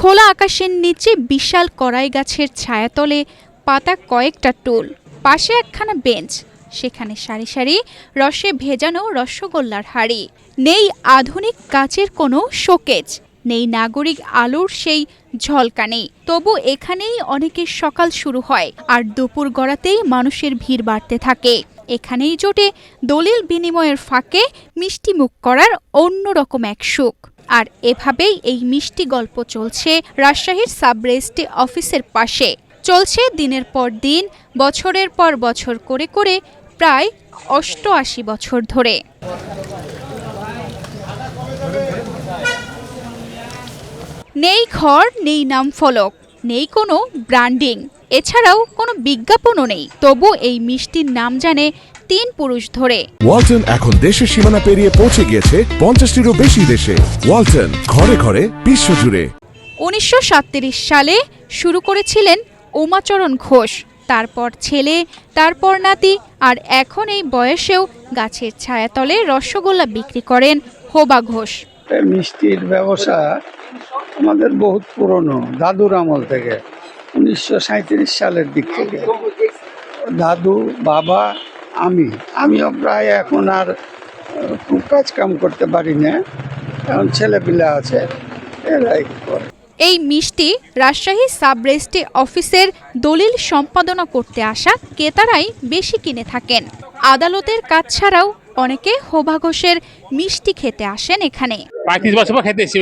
খোলা আকাশের নিচে বিশাল কড়াই গাছের ছায়াতলে পাতা কয়েকটা টুল, পাশে একখানা বেঞ্চ, সেখানে সারি সারি রসে ভেজানো রসগোল্লার হাড়ি। নেই আধুনিক কাচের কোনো শোকেজ, নেই নাগরিক আলোর সেই ঝলকানি। তবু এখানেই অনেকের সকাল শুরু হয়, আর দুপুর গড়াতেই মানুষের ভিড় বাড়তে থাকে। এখানেই জোটে দলিল বিনিময়ের ফাঁকে মিষ্টি মুখ করার অন্যরকম এক সুখ। আর এভাবেই এই মিষ্টি গল্প চলছে রাজশাহীর সাব রেজিস্ট্রি অফিসের পাশে। চলছে দিনের পর দিন, বছরের পর বছর করে করে, প্রায় ৮৮ বছর ধরে। নেই ঘর, নেই নাম ফলক, নেই কোনো ব্র্যান্ডিং, এছাড়াও কোনো বিজ্ঞাপনও নেই। তবু এই মিষ্টির নাম জানে ৩ পুরুষ ধরে। ওয়ালটন এখন দেশের সীমানা পেরিয়ে পৌঁছে গিয়েছে ৫০টিরও বেশি দেশে। ওয়ালটন, ঘরে ঘরে, বিশ্বজুড়ে। ১৯৩৭ সালে শুরু করেছিলেন উমাচরণ ঘোষ, তারপর ছেলে, তারপর নাতি, আর এখন এই বয়সেও গাছের ছায়াতলে রসগোল্লা বিক্রি করেন হোবা ঘোষ। মিষ্টির ব্যবসা আমাদের বহুত পুরনো, দাদুর আমল থেকে, ১৯৩৭ সালের দিক থেকে। দাদু, বাবা, আমিও প্রায় এখন আর খুব কাজ কাম করতে পারি না, এখন ছেলেপিলে আছে, এরাই করে। এই মিষ্টি রাজশাহী সাব রেজিস্ট্রি অফিসের দলিল সম্পাদনা করতে আসা ক্রেতারাই বেশি কিনে থাকেন। আদালতের কাজ ছাড়াও অনেকে হোবা ঘোষের মিষ্টি খেতে আসেন এখানে। ৩৫ বছর পর খেতে এসেছি,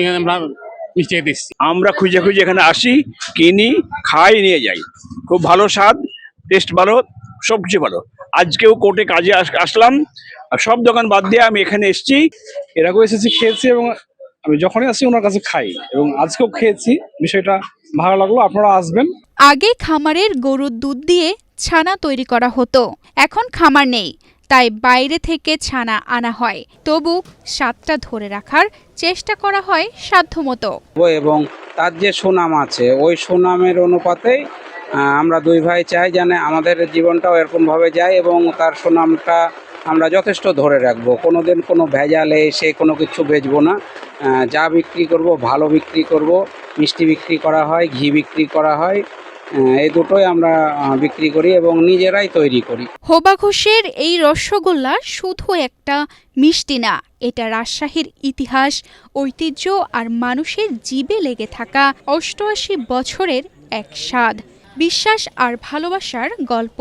মিষ্টি খেতে এসেছি। আমরা খুঁজে খুঁজে এখানে আসি, কিনি, খাই, নিয়ে যাই। খুব ভালো স্বাদ, টেস্ট ভালো, সব কিছু ভালো। আজকেও কোর্টে কাজে আসলাম, আর সব দোকান বাদ দিয়ে আমি এখানে এসেছি। এরকম এসেছি, খেয়েছি, এবং আমি যখনই আসি ওনার কাছে খাই, এবং আজকেও খেয়েছি। বিষয়টা ভালো লাগলো, আপনারা আসবেন। আগে খামারের গরুর দুধ দিয়ে ছানা তৈরি করা হতো, এখন খামার নেই, তাই বাইরে থেকে ছানা আনা হয়। তবু স্বাদটা ধরে রাখার চেষ্টা করা হয় সাধ্যমতো। এবং তার যে সুনাম আছে, ওই সুনামের অনুপাতেই আমরা দুই ভাই চাই যেন আমাদের জীবনটাও এরকমভাবে যায়, এবং তার সুনামটা আমরা যথেষ্ট ধরে রাখবো। কোনোদিন কোনো ভেজালে এসে কোনো কিছু বেচবো না। যা বিক্রি করব ভালো বিক্রি করব। মিষ্টি বিক্রি করা হয়, ঘি বিক্রি করা হয়, এই দুটোই আমরা বিক্রি করি এবং নিজেরাই তৈরি করি। হোবা ঘোষের এই রসগোল্লা শুধু একটা মিষ্টি না, এটা রাজশাহীর ইতিহাস, ঐতিহ্য আর মানুষের জিভে লেগে থাকা ৮৮ বছরের এক স্বাদ, বিশ্বাস আর ভালোবাসার গল্প,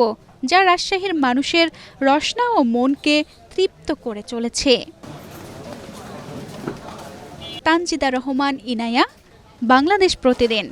যা রাজশাহীর মানুষের রসনা ও মনকে তৃপ্ত করে চলেছে। তানজিদা রহমান, ইনায়া, বাংলাদেশ প্রতিদিন।